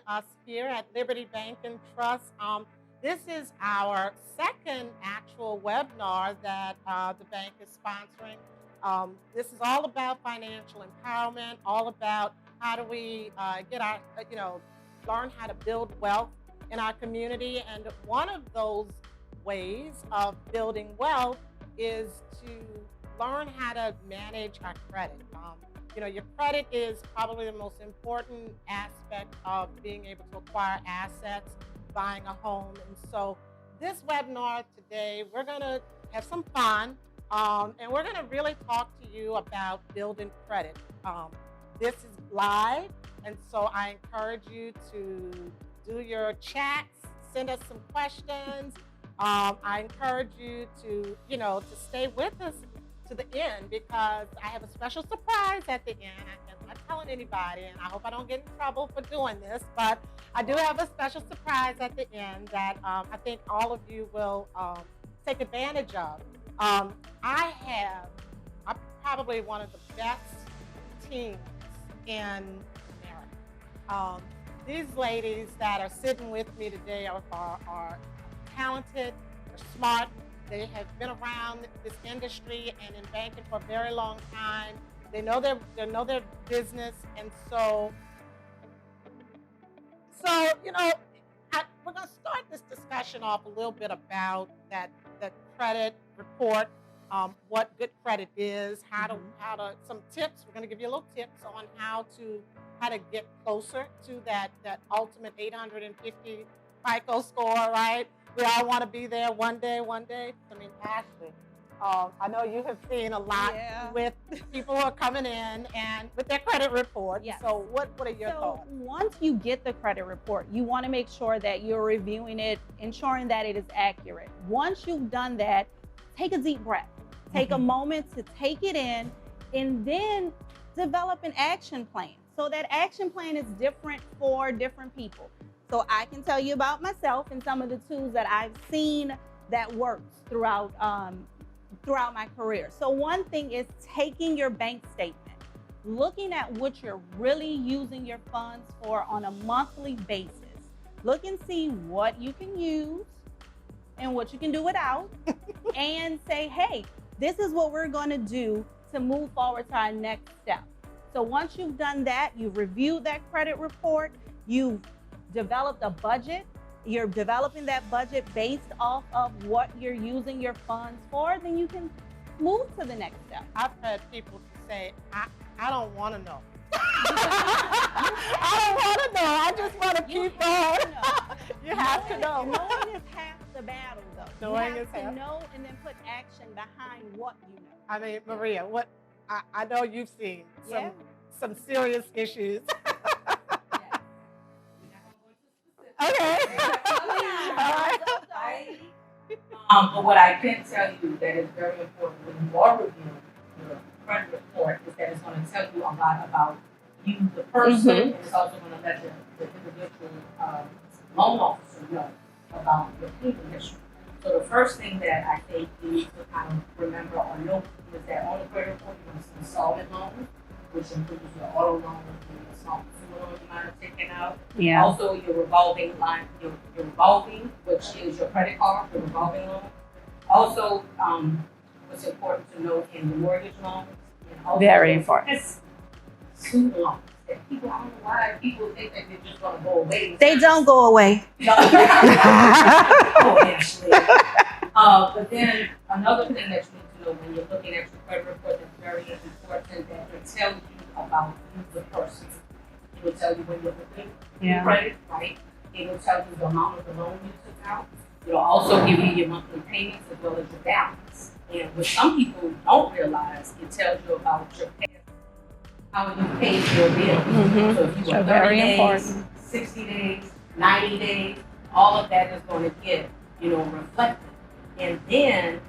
us here at Liberty Bank and Trust. This is our second actual webinar that the bank is sponsoring. This is all about financial empowerment, all about how do we get our, learn how to build wealth in our community. And one of those ways of building wealth is to learn how to manage our credit. Your credit is probably the most important aspect of being able to acquire assets, buying a home. And so this webinar today, we're gonna have some fun, and we're gonna really talk to you about building credit. This is live, and so I encourage you to do your chats, send us some questions. I encourage you to stay with us to the end, because I have a special surprise at the end. I'm not telling anybody, and I hope I don't get in trouble for doing this, but I do have a special surprise at the end that I think all of you will take advantage of. I'm probably one of the best teams in America. These ladies that are sitting with me today are talented, they're smart, they have been around this industry and in banking for a very long time. They know their business, and so we're going to start this discussion off a little bit about the credit report, what good credit is, how to some tips. We're going to give you a little tips on how to get closer to that ultimate 850 FICO score, right? We all want to be there one day. I mean, Ashley, I know you have seen a lot with people who are coming in and with their credit report. Yes. So what are your thoughts? Once you get the credit report, you want to make sure that you're reviewing it, ensuring that it is accurate. Once you've done that, take a deep breath. Take a moment to take it in, and then develop an action plan. So that action plan is different for different people. So I can tell you about myself and some of the tools that I've seen that works throughout my career. So one thing is taking your bank statement, looking at what you're really using your funds for on a monthly basis. Look and see what you can use and what you can do without, and say, hey, this is what we're going to do to move forward to our next step. So once you've done that, you've reviewed that credit report, you've developed a budget, you're developing that budget based off of what you're using your funds for, then you can move to the next step. I've had people say, I don't want to know. I don't want to know. I just want to keep going. You have to know. Knowing is half the battle, though. Knowing you have to know and then put action behind what you know. I mean, Maria, I know you've seen some serious issues. Okay. But what I can tell you that is very important when you are reviewing your credit report is that it's going to tell you a lot about you, the person, and it's also going to let the individual loan officer know about your payment history. So the first thing that I think you need to kind of remember or know is that on the credit report you're going to see installment loans, which includes your auto loans, your small consumer loans you might have taken out. Yeah. Also your revolving line, your revolving, which is your credit card, your revolving loan. Also, what's important to note in the mortgage loans. And also very important. Student loans. That people, I don't know why people think that they're just going to go away. They don't go away. No. Actually. But then another thing that you need to know when you're looking at your credit report that's very important, that it tells you about you, the person. It will tell you when you're looking at credit, right? It will tell you the amount of the loan you took out. It'll also give you your monthly payments as well as your balance. And what some people don't realize, it tells you about your pay, how you paid your bill. So if you were 30 days, 60 days, 90 days, all of that is going to get, reflected. And then,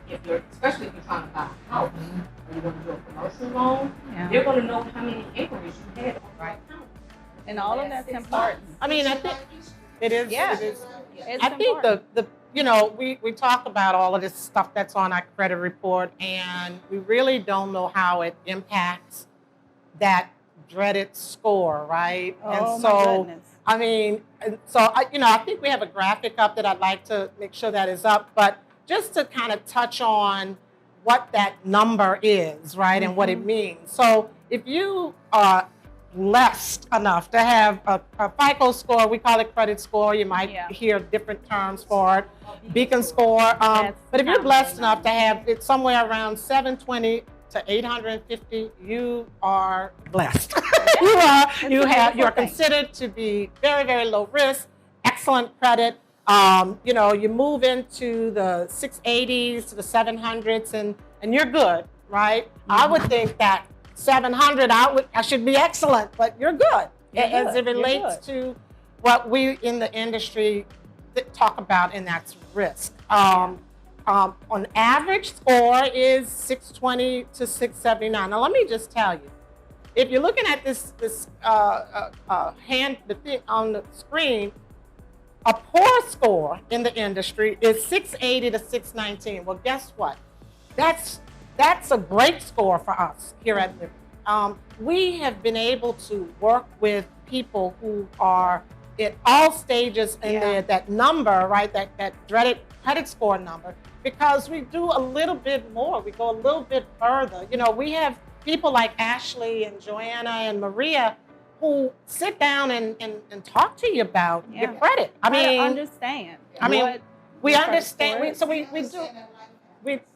especially if you're trying to buy a house, or you're going to do a commercial loan, they're going to know how many inquiries you had on the right account. And all of that's important. I mean, I think it is. Yeah. It is. It's I think we talk about all of this stuff that's on our credit report, and we really don't know how it impacts that dreaded score, right? Oh, and so my goodness. I mean, and so I think we have a graphic up that I'd like to make sure that is up, but just to kind of touch on what that number is, right, and what it means. So if you are blessed enough to have a FICO score, we call it credit score. You might hear different terms for it, beacon score. But if you're blessed enough to have it somewhere around 720 to 850, you are blessed. You're considered to be very, very low risk, excellent credit. You move into the 680s to the 700s, and you're good, right? I would think that 700, I should be excellent, but you're good as it relates to what we in the industry talk about, and that's risk. On average score is 620 to 679. Now let me just tell you, if you're looking at this the thing on the screen, a poor score in the industry is 680 to 619. Well, guess what? That's a great score for us here at Liberty. We have been able to work with people who are at all stages in that number, right? That dreaded credit score number, because we do a little bit more. We go a little bit further. We have people like Ashley and Joanna and Maria who sit down and talk to you about your credit. Understand. We understand.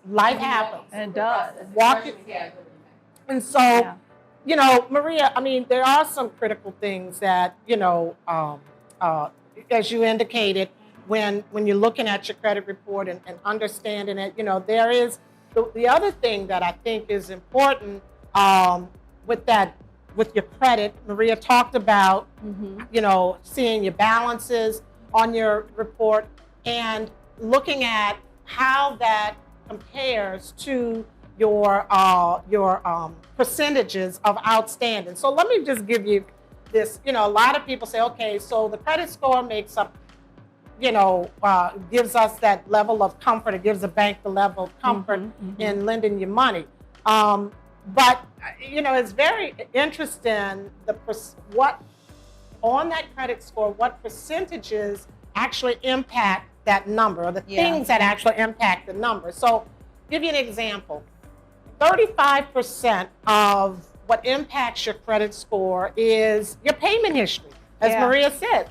Life happens. It does. And so, Maria, there are some critical things that, as you indicated, when you're looking at your credit report and understanding it, there is the other thing that I think is important with your credit. Maria talked about, seeing your balances on your report and looking at how that compares to your percentages of outstanding. So let me just give you this. A lot of people say, okay, so the credit score makes up, gives us that level of comfort. It gives the bank the level of comfort in lending you money. But it's very interesting what on that credit score, what percentages actually impact that number, or the things that actually impact the number. So, give you an example. 35% of what impacts your credit score is your payment history, as Maria said.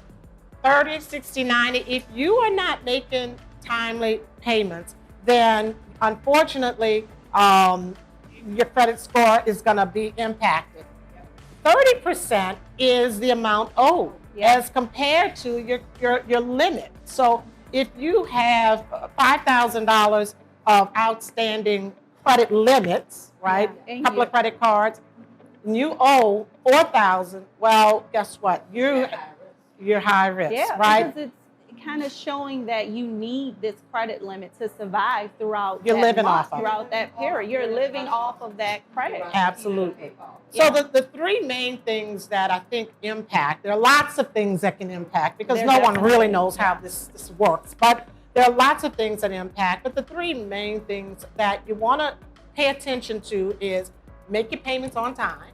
30, 60, 90. If you are not making timely payments, then unfortunately, your credit score is going to be impacted. 30% is the amount owed as compared to your limit. So if you have $5,000 of outstanding credit limits, right? A couple of credit cards, and you owe $4,000, well, guess what? You're high risk, right? Because it's kind of showing that you need this credit limit to survive throughout that period. You're living off of that credit. Absolutely. So the three main things that I think impact, there are lots of things that can impact, because no one really knows how this works, but there are lots of things that impact. But the three main things that you want to pay attention to is make your payments on time,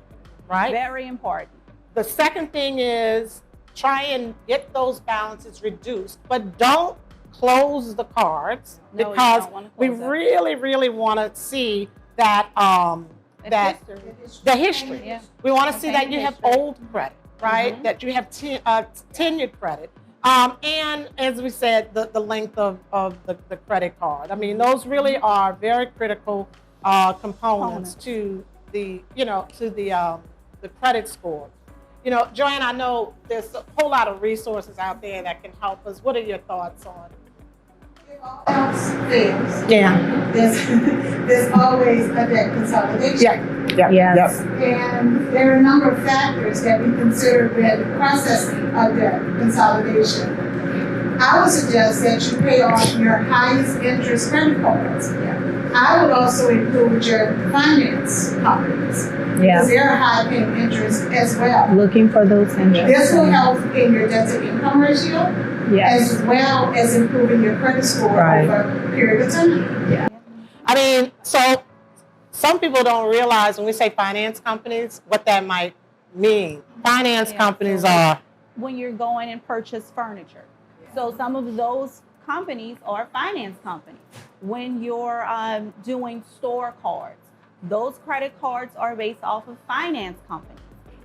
right? Very important. The second thing is try and get those balances reduced, but don't close the cards, because we really, really want to see that the history. Yeah. We want to see that you have old credit, right? That you have tenured credit. And as we said, the length of the credit card. Those really are very critical components to the credit score. JoAnn, I know there's a whole lot of resources out there that can help us. What are your thoughts on? If all else fails, there's always a debt consolidation. Yes. And there are a number of factors that we consider when processing a debt consolidation. I would suggest that you pay off your highest interest credit cards. I would also include your finance companies, because they're high paying interest as well. Looking for those interest. This will help in your debt to income ratio, as well as improving your credit score over a period of time. So some people don't realize when we say finance companies, what that might mean. Finance companies are when you're going and purchase furniture. So some of those companies are finance companies. When you're doing store cards, those credit cards are based off of finance companies.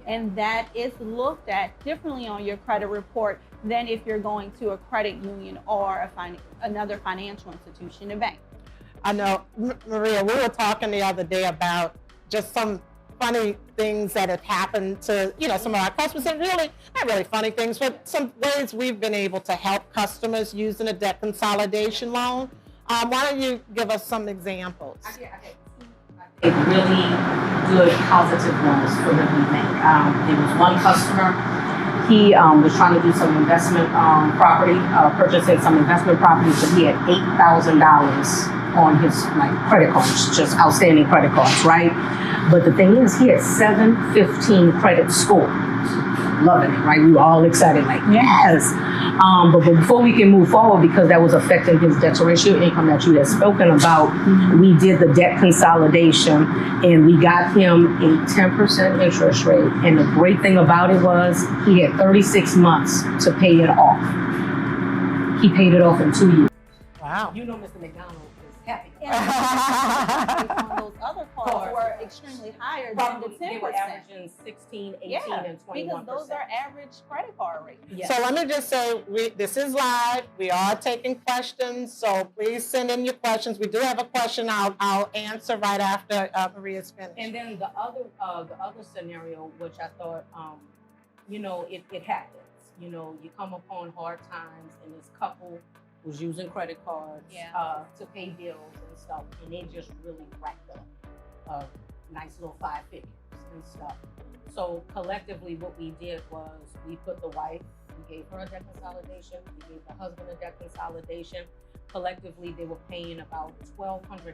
And that is looked at differently on your credit report than if you're going to a credit union or another financial institution, a bank. I know, Maria, we were talking the other day about just some funny things that have happened to, some of our customers, and really, not really funny things, but some ways we've been able to help customers using a debt consolidation loan. Why don't you give us some examples? Really good positive ones for the bank. There was one customer, he was trying to do some investment property, purchasing some investment properties, but he had $8,000 on his credit cards, just outstanding credit cards, right? But the thing is, he had 715 credit score. Loving it, right? We were all excited, yes. But before we can move forward, because that was affecting his debt to ratio income that you had spoken about, we did the debt consolidation and we got him a 10% interest rate. And the great thing about it was he had 36 months to pay it off. He paid it off in 2 years. Wow. Mr. McDonald is happy. On those other cards were extremely higher than the 10%. They were averaging 16, 18, and 21%. Because those are average credit card rates. Yes. So let me just say, this is live. We are taking questions, so please send in your questions. We do have a question I'll answer right after Maria's finished. And then the other scenario, which I thought, it happens. You come upon hard times, and this couple was using credit cards to pay bills and stuff, and they just really racked up nice little 5 figures and stuff. So collectively, what we did was we put the wife, we gave her a debt consolidation, we gave the husband a debt consolidation. Collectively, they were paying about $1,200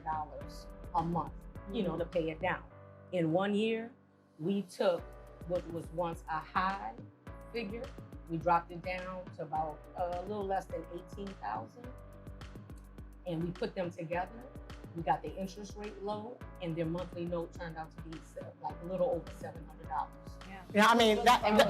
a month, to pay it down. In 1 year, we took what was once a high figure, we dropped it down to about a little less than 18,000, and we put them together. We got the interest rate low, and their monthly note turned out to be a little over $700. Yeah, I mean, we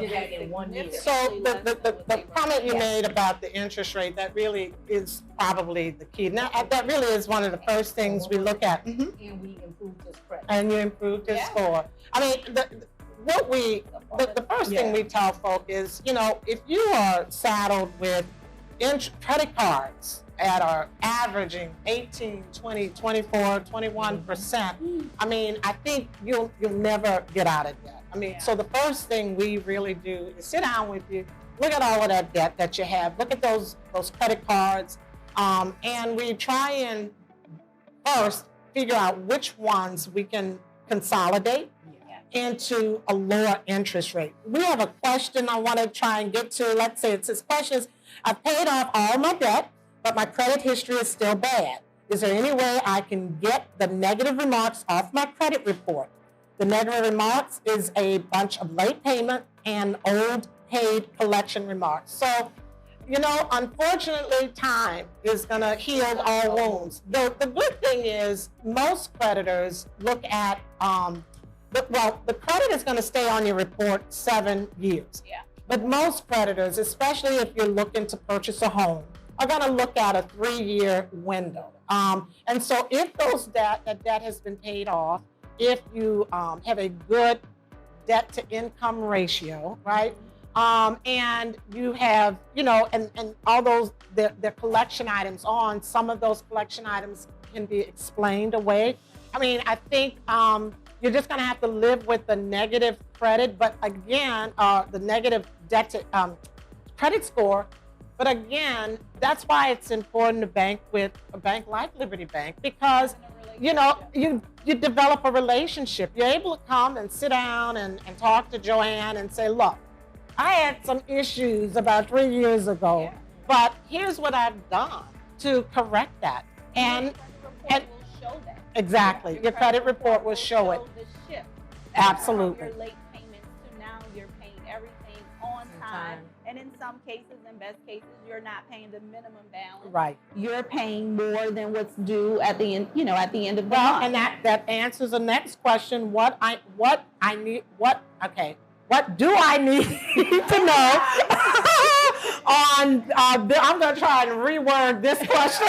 did that in 1 year. So the comment you made about the interest rate, that really is probably the key. Now, that really is one of the first things we look at. And we improved his credit. And you improved his score. I mean, the first thing we tell folk is, if you are saddled with credit cards that are averaging 18, 20, 24, 21%, I mean, I think you'll never get out of debt. I mean, so the first thing we really do is sit down with you, look at all of that debt that you have, look at those credit cards, and we try and first figure out which ones we can consolidate into a lower interest rate. We have a question I want to try and get to. Let's say it's this question is, I've paid off all my debt, but my credit history is still bad. Is there any way I can get the negative remarks off my credit report? The negative remarks is a bunch of late payment and old paid collection remarks. So, unfortunately, time is going to heal all wounds. The good thing is most creditors look at, the credit is going to stay on your report 7 years. Yeah. But most creditors, especially if you're looking to purchase a home, are going to look at a 3-year window. And so if that debt has been paid off, if you have a good debt to income ratio, right? And you have, and all those, the collection items some of those collection items can be explained away. I mean, I think you're just going to have to live with the negative credit, but again, the negative debt to credit score. But again, that's why it's important to bank with a bank like Liberty Bank, because you develop a relationship. You're able to come and sit down and talk to JoAnn and say, look, I had some issues about 3 years ago, but here's what I've done to correct that. And will show that. Exactly. Your credit report will show it. The shift. Absolutely. Your late payments to now you're paying everything on time. And in some cases, in best cases, you're not paying the minimum balance. Right. You're paying more than what's due at the end, at the end of the month. Well, and that answers the next question. Okay. what do I need to know on, I'm going to try and reword this question.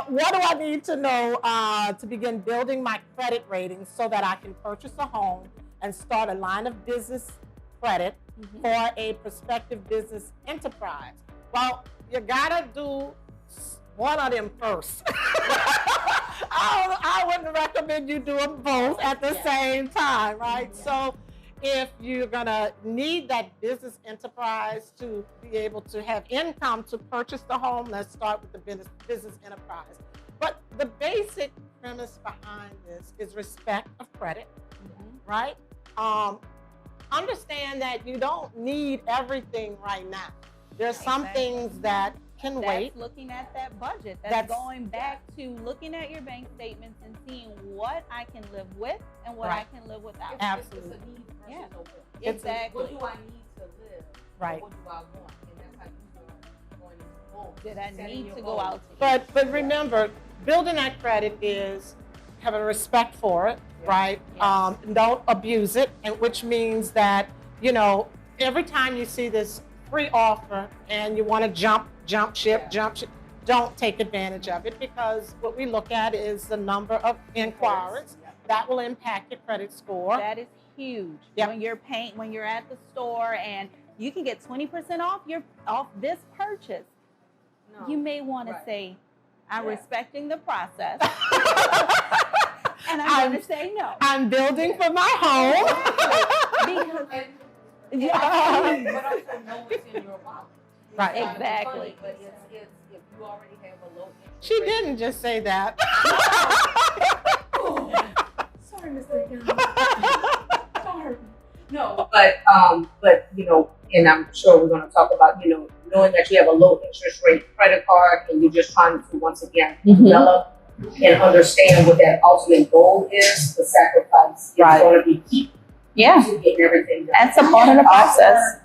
What do I need to know to begin building my credit ratings so that I can purchase a home and start a line of business credit for a prospective business enterprise? Well, you got to do one of them first. I wouldn't recommend you do them both at the same time, right? So if you're gonna need that business enterprise to be able to have income to purchase the home, let's start with the business enterprise. But the basic premise behind this is respect of credit, right? Understand that you don't need everything right now. There's some things that can wait. Looking at that budget. That's going back to looking at your bank statements and seeing what I can live with and what I can live without. Absolutely. It's a need versus a want. Exactly. What do I need to live? Right. What do I want? And that's how you start going into goals. Did I need to go out? But remember, building that credit is having respect for it, right? Don't abuse it, and which means that, you know, every time you see this free offer and you want to jump ship, don't take advantage of it, because what we look at is the number of inquiries that will impact your credit score. That is huge. When you're at the store and you can get 20% off this purchase, you may want to say, I'm respecting the process. And I'm going to say no. I'm building for my home. But also know what's in your wallet. Right. Exactly. But it's if you already have a low interest She rate. didn't just say that. Sorry, Mr. Young. Sorry. No, but you know, and I'm sure we're going to talk about, you know, knowing that you have a low interest rate credit card and you're just trying to once again develop and understand what that ultimate goal is, the sacrifice is going to be key. Yeah. To getting everything done. That's a part of the process.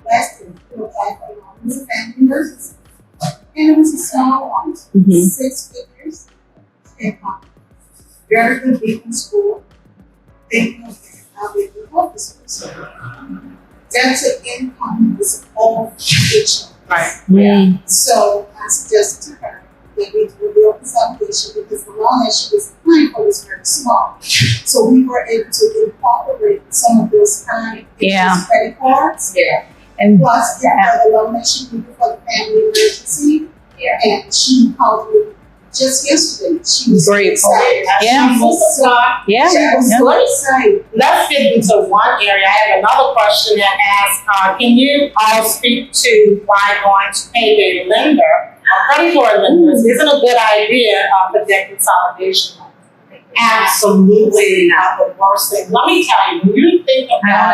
Last year, we applied for a loan. It was a family emergency. And it was a small one, 6 figures income. Very good people in school. They know how they do office. Debt to income is all additional. Right. So I suggested to her that we do a real consolidation, because the loan that she was applying for was very small. So we were able to incorporate some of those high interest credit cards. And plus the loan that she needed for the family emergency. And she called me just yesterday. She was Great. excited. Let Let's get into one area. I have another question that asks, can you all speak to why going to payday lender or predatory lenders isn't a good idea for debt consolidation? Absolutely not the worst thing. Let me tell you, when you think about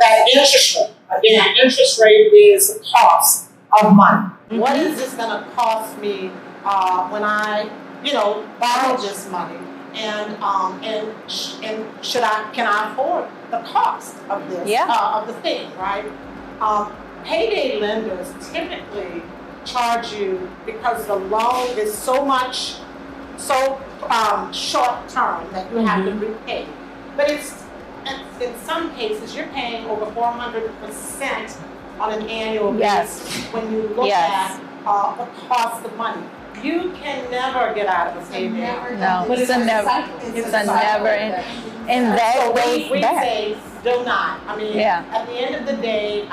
that interest rate, again, interest rate is the cost of money. What is this going to cost me when I, borrow this money? And can I afford the cost of this, of the thing, right? Payday lenders typically charge you because the loan is so short term that you have to repay. But in some cases, you're paying over 400% on an annual basis when you look at the cost of money. You can never get out of a payday. No, but it's a never. It's a never. And that goes we back. say do not. I mean, at the end of the day,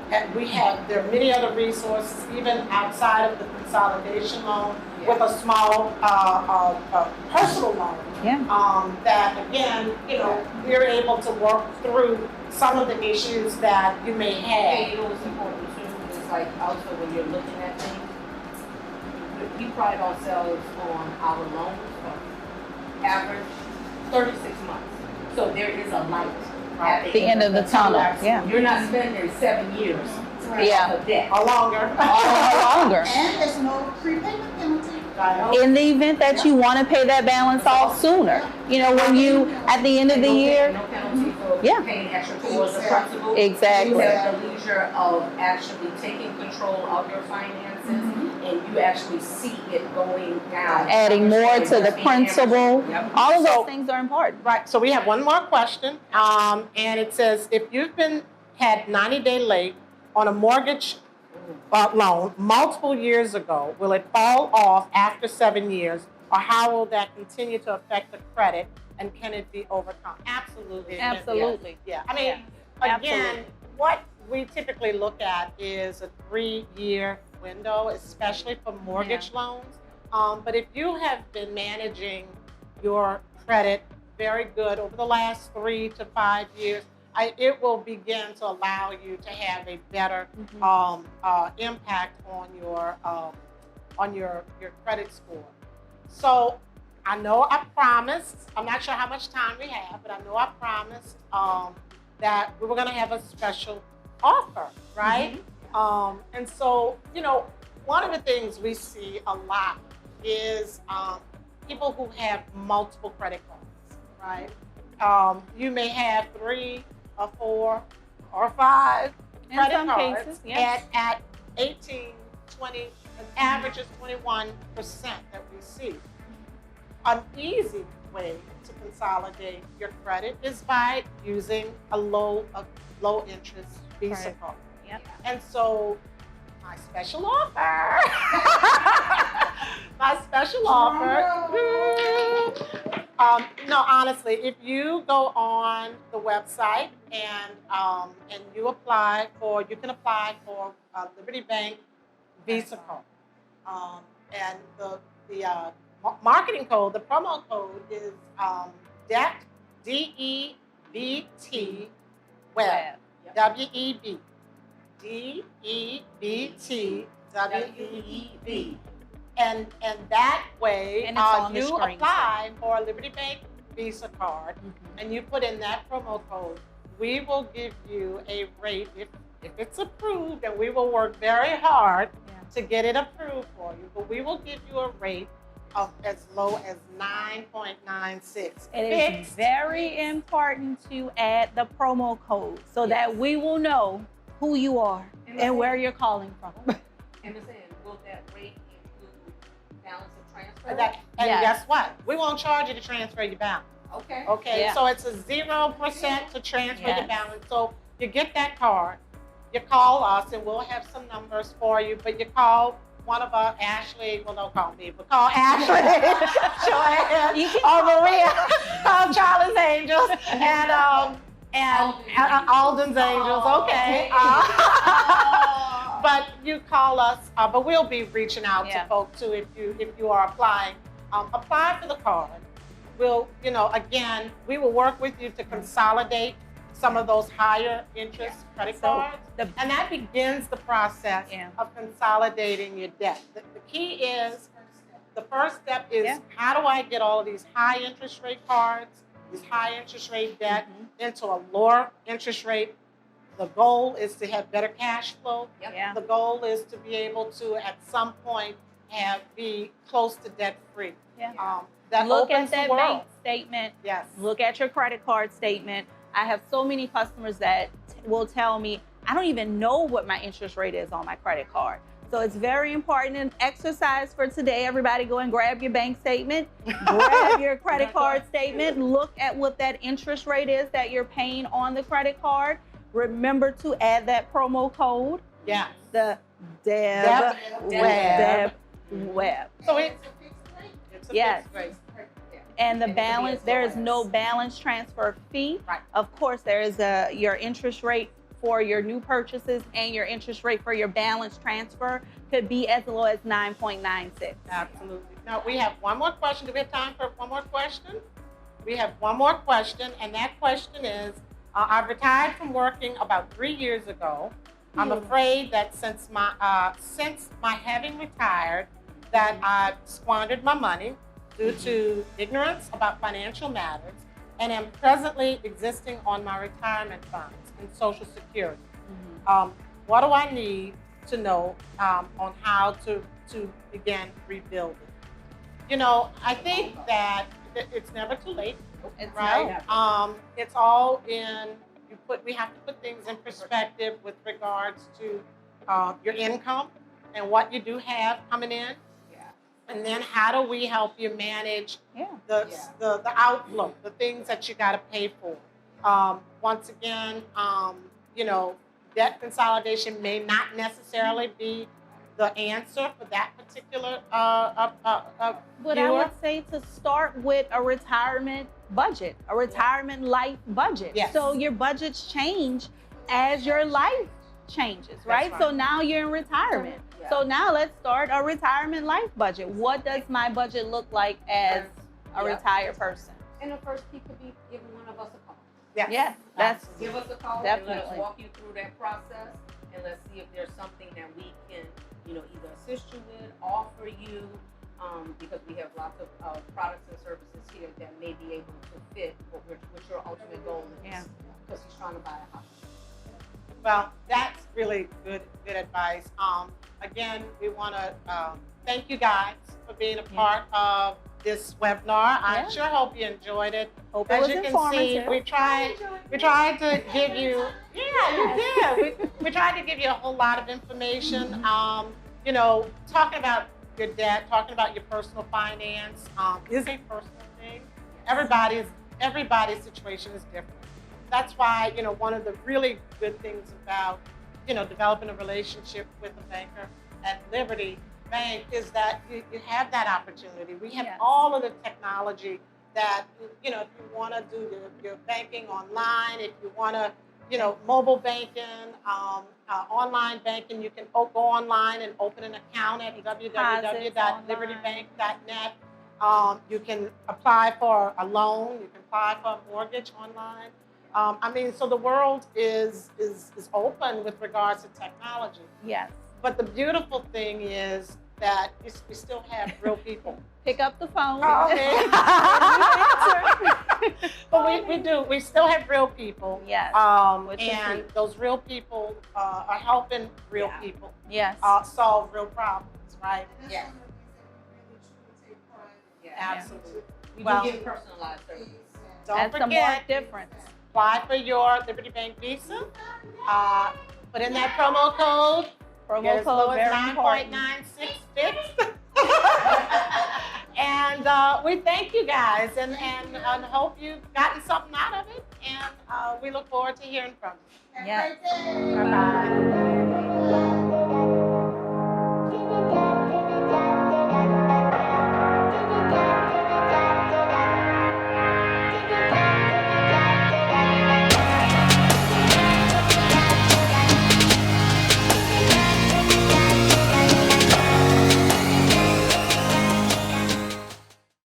there are many other resources, even outside of the consolidation loan, with a small personal loan. That again, we're able to work through some of the issues that you may have. You know what's important too is like also when you're looking at things, we pride ourselves on our loans for average 36 months. So there is a light at the end of the tunnel. You're not spending 7 years of debt. Or longer. And there's no prepayment penalty. In the event that you want to pay that balance off sooner, when you, at the end of the year, No penalty for paying extra towards the principal. Exactly. You have the leisure of actually taking control of your finances and you actually see it going down. Adding more to the principal. Yep. All of those So- things are important. Right, so we have one more question, and it says, if you've had 90-day late on a mortgage loan multiple years ago, will it fall off after 7 years, or how will that continue to affect the credit, and can it be overcome? Absolutely. Absolutely. Yeah, I mean, Yeah, again, absolutely. what we typically look at is a 3-year window, especially for mortgage loans. But if you have been managing your credit very good over the last 3 to 5 years, it will begin to allow you to have a better impact on your credit score. So I know I promised, I'm not sure how much time we have, but I know I promised that we were going to have a special offer, right? And so, you know, one of the things we see a lot is people who have multiple credit cards, right? You may have 3 or 4 or 5 credit some cards cases, yes. at 18, 20, an average is 21% that we see. An easy way to consolidate your credit is by using a low interest Visa card. Yep. And so my special offer, no, honestly, if you go on the website and you can apply for Liberty Bank Visa card. And the marketing code, the promo code is DEBT, D-E-B-T, web, W-E-B. D-E-B-T, W-E-B. And that way, And it's on the you screen, apply for a Liberty Bank Visa card, and you put in that promo code. We will give you a rate if it's approved, and we will work very hard to get it approved for you. But we will give you a rate of as low as 9.96. It is very important to add the promo code so that we will know who you are and where you're calling from. And will that rate include balance of transfer? And guess what? We won't charge you to transfer your balance. Okay. Okay, Yeah. so it's a 0% to transfer Yes. your balance. So you get that card, you call us, and we'll have some numbers for you. But you call one of our Ashley, well, don't call me, but call Ashley, JoAnn, or Maria, call Charlie's Angels, and Alden's Angels. Okay. But you call us, but we'll be reaching out to folks too if you are applying. Apply for the card. We'll, again, we will work with you to consolidate some of those higher interest credit cards. And that begins the process of consolidating your debt. The key is, the first step is, how do I get all of these high interest rate cards, these high interest rate debt into a lower interest rate? The goal is to have better cash flow. The goal is to be able to, at some point, be close to debt free. Look at that bank statement. Yes. Look at your credit card statement. I have so many customers that will tell me, I don't even know what my interest rate is on my credit card. So it's very important. An exercise for today, everybody go and grab your bank statement, grab your credit card statement, look at what that interest rate is that you're paying on the credit card. Remember to add that promo code. Yeah. The DEB web. So it's a fixed rate. It's a fixed rate. And the balance, there is no balance transfer fee. Right. Of course, there is your interest rate for your new purchases, and your interest rate for your balance transfer could be as low as 9.96. Absolutely. Now, we have one more question. Do we have time for one more question? We have one more question, and that question is, I retired from working about 3 years ago. I'm afraid that since my having retired, that I've squandered my money due to ignorance about financial matters, and am presently existing on my retirement funds and Social Security. What do I need to know on how to begin rebuilding? I think that it's never too late, right? It's all in. We have to put things in perspective with regards to your income and what you do have coming in. And then how do we help you manage the outlook, the things that you got to pay for? Once again, you know, debt consolidation may not necessarily be the answer for that particular But I would say to start with a retirement budget, a retirement life budget. Yes. So your budgets change as your life changes, right? So now you're in retirement. So now let's start a retirement life budget. What does my budget look like as a retired person? And the first key could be giving one of us a call. Yes, that's Give us a call and let us walk you through that process, and let's see if there's something that we can, you know, either assist you with, offer you, because we have lots of products and services here that may be able to fit what your ultimate goal is. Yeah. Because he's trying to buy a house. Well, that's really good advice. Again, we want to thank you guys for being a part of this webinar. I sure hope you enjoyed it. Hope As it was you can informative. see, we tried to give you, you did. We tried to give you a whole lot of information. You know, talking about your debt, talking about your personal finance is a personal thing. Everybody's situation is different. That's why, you know, one of the really good things about, you know, developing a relationship with a banker at Liberty Bank is that you have that opportunity. We have all of the technology that, you know, if you want to do your banking online, if you want to, you know, mobile banking, online banking, you can go online and open an account at www.libertybank.net. You can apply for a loan. You can apply for a mortgage online. I mean, so the world is open with regards to technology. Yes. But the beautiful thing is that we still have real people. Pick up the phone. But we do. We still have real people. Yes. And those real people are helping real people. Yes. Solve real problems, right? Yeah. Absolutely. We Well, do give personalized service. Don't That's a more forget, difference. apply for your Liberty Bank Visa. Put in that promo code. Promo code very important. 9.96 fixed. And we thank you guys and hope you've gotten something out of it. And we look forward to hearing from you. Yes. Have a great day. Bye-bye.